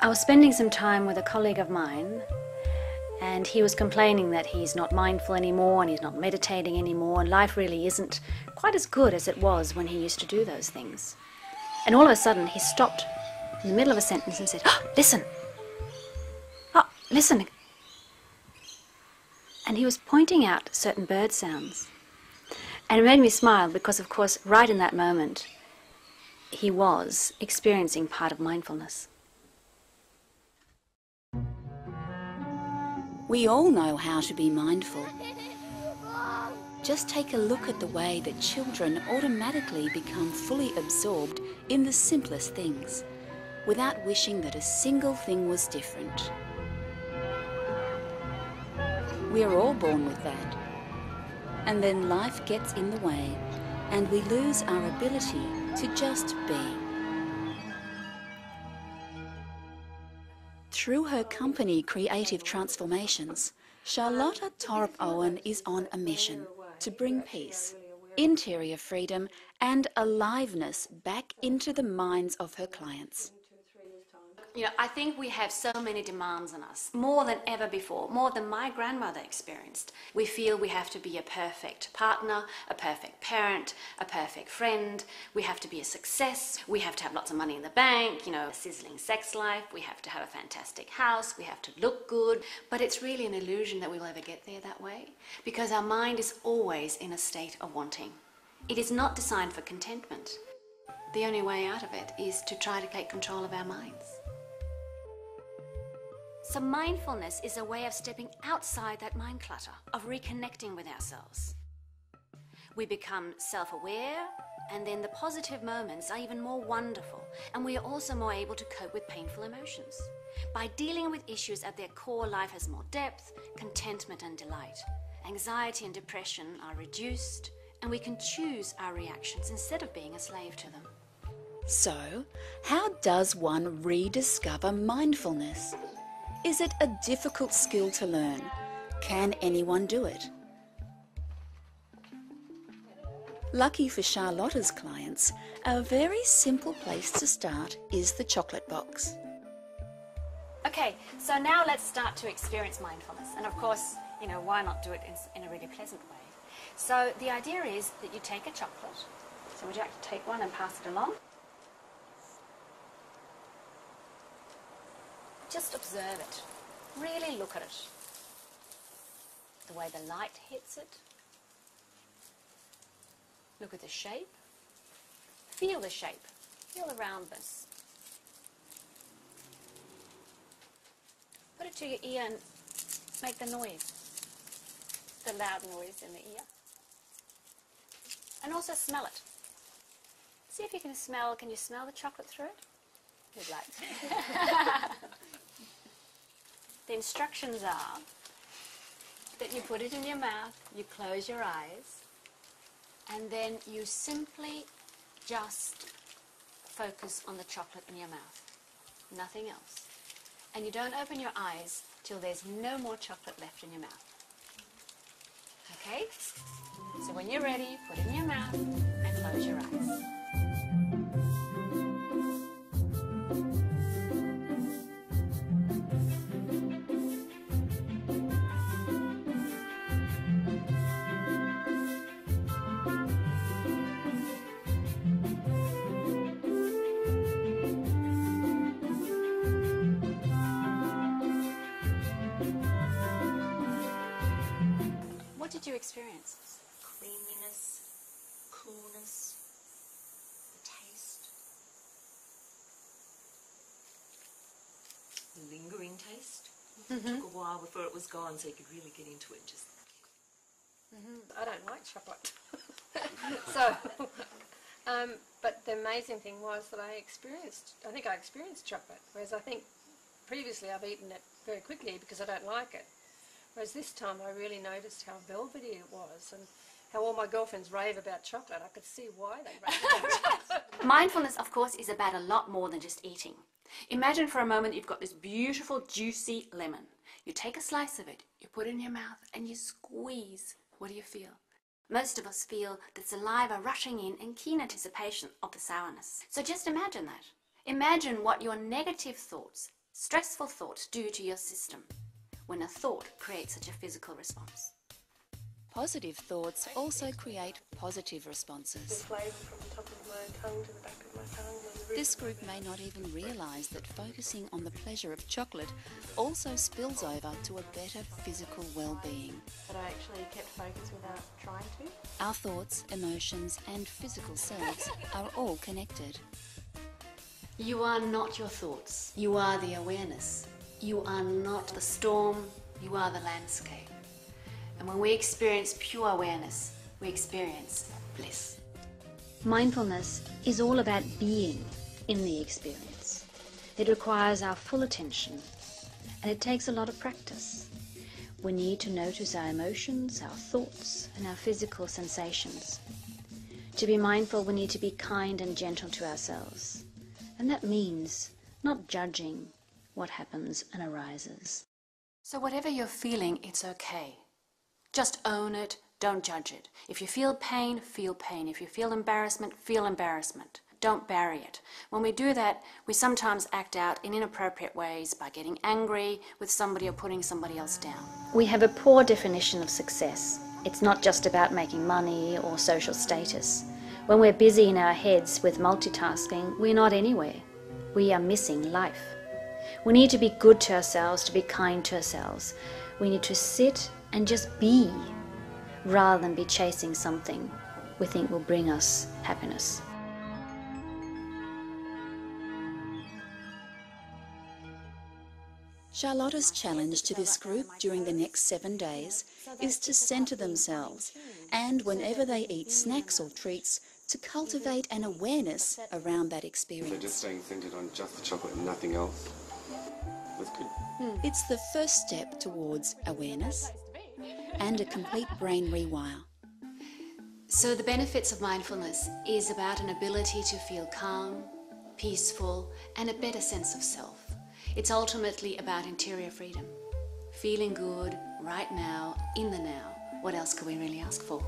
I was spending some time with a colleague of mine, and he was complaining that he's not mindful anymore and he's not meditating anymore, and life really isn't quite as good as it was when he used to do those things. And all of a sudden he stopped in the middle of a sentence and said, "Oh, listen! Oh, listen!" And he was pointing out certain bird sounds. And it made me smile because, of course, right in that moment, he was experiencing part of mindfulness. We all know how to be mindful. Just take a look at the way that children automatically become fully absorbed in the simplest things, without wishing that a single thing was different. We are all born with that. And then life gets in the way, and we lose our ability to just be. Through her company Creative Transformations, Charlotta Torup Owen is on a mission to bring peace, interior freedom and aliveness back into the minds of her clients. You know, I think we have so many demands on us, more than ever before, more than my grandmother experienced. We feel we have to be a perfect partner, a perfect parent, a perfect friend. We have to be a success. We have to have lots of money in the bank, you know, a sizzling sex life. We have to have a fantastic house. We have to look good. But it's really an illusion that we'll ever get there that way, because our mind is always in a state of wanting. It is not designed for contentment. The only way out of it is to try to take control of our minds. So mindfulness is a way of stepping outside that mind clutter, of reconnecting with ourselves. We become self-aware, and then the positive moments are even more wonderful, and we are also more able to cope with painful emotions. By dealing with issues at their core, life has more depth, contentment and delight. Anxiety and depression are reduced, and we can choose our reactions instead of being a slave to them. So, how does one rediscover mindfulness? Is it a difficult skill to learn? Can anyone do it? Lucky for Charlotta's clients, a very simple place to start is the chocolate box. Okay, so now let's start to experience mindfulness. And of course, you know, why not do it in a really pleasant way? So the idea is that you take a chocolate. So would you like to take one and pass it along? Just observe it. Really look at it. The way the light hits it. Look at the shape. Feel the shape. Feel the roundness. Put it to your ear and make the noise. The loud noise in the ear. And also smell it. See if you can smell the chocolate through it? You'd like to. The instructions are that you put it in your mouth, you close your eyes, and then you simply just focus on the chocolate in your mouth. Nothing else. And you don't open your eyes till there's no more chocolate left in your mouth. Okay? So when you're ready, put it in your mouth and close your eyes. What did you experience? Creaminess, coolness, the taste, the lingering taste. It took a while before it was gone, so you could really get into it. Just I don't like chocolate. So, but the amazing thing was that I think I experienced chocolate, whereas I think previously I've eaten it very quickly because I don't like it. Whereas this time I really noticed how velvety it was and how all my girlfriends rave about chocolate. I could see why they rave about chocolate. Mindfulness, of course, is about a lot more than just eating. Imagine for a moment you've got this beautiful, juicy lemon. You take a slice of it, you put it in your mouth, and you squeeze. What do you feel? Most of us feel the saliva rushing in keen anticipation of the sourness. So just imagine that. Imagine what your negative thoughts Stressful thoughts due to your system, when a thought creates such a physical response. Positive thoughts also create positive responses. Flavour from the top of my tongue to the back of my tongue. This group may not even realise that focusing on the pleasure of chocolate also spills over to a better physical well-being. But I actually kept focus without trying to. Our thoughts, emotions and physical selves are all connected. You are not your thoughts. You are the awareness. You are not the storm. You are the landscape. And when we experience pure awareness, we experience bliss. Mindfulness is all about being in the experience. It requires our full attention, and it takes a lot of practice. We need to notice our emotions, our thoughts, and our physical sensations. To be mindful, we need to be kind and gentle to ourselves. And that means not judging what happens and arises. So whatever you're feeling, it's okay. Just own it, don't judge it. If you feel pain, feel pain. If you feel embarrassment. Don't bury it. When we do that, we sometimes act out in inappropriate ways by getting angry with somebody or putting somebody else down. We have a poor definition of success. It's not just about making money or social status. When we're busy in our heads with multitasking, we're not anywhere. We are missing life. We need to be good to ourselves, to be kind to ourselves. We need to sit and just be, rather than be chasing something we think will bring us happiness. Charlotta's challenge to this group during the next 7 days is to centre themselves and, whenever they eat snacks or treats, to cultivate an awareness around that experience. So just staying centred on just the chocolate and nothing else. That's good. It's the first step towards awareness and a complete brain rewire. So the benefits of mindfulness is about an ability to feel calm, peaceful, and a better sense of self. It's ultimately about interior freedom. Feeling good right now, in the now. What else could we really ask for?